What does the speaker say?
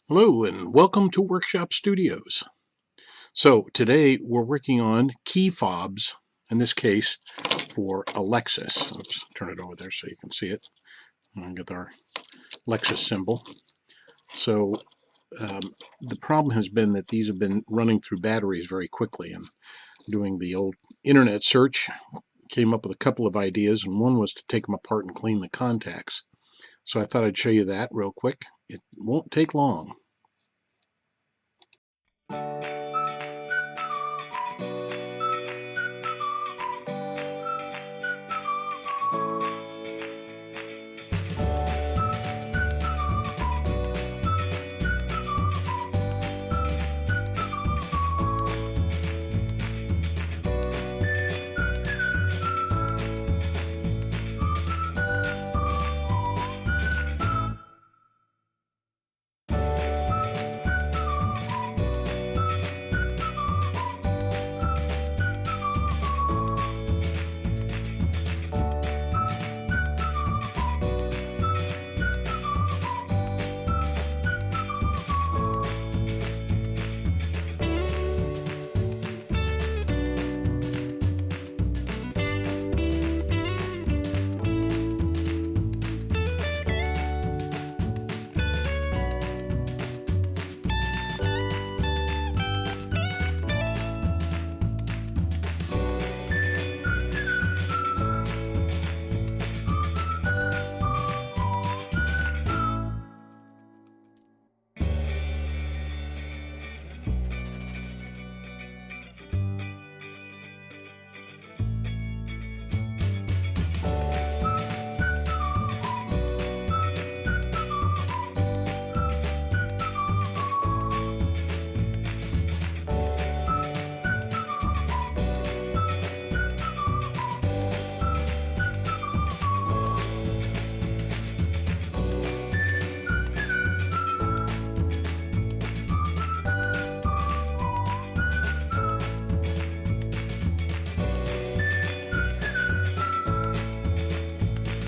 Hello and welcome to Workshop Studios. So today we're working on key fobs, in this case for a Lexus. Let's turn it over there so you can see it. And get our Lexus symbol. So the problem has been that these have been running through batteries very quickly, and doing the old internet search came up with a couple of ideas, and one was to take them apart and clean the contacts. So I thought I'd show you that real quick. It won't take long.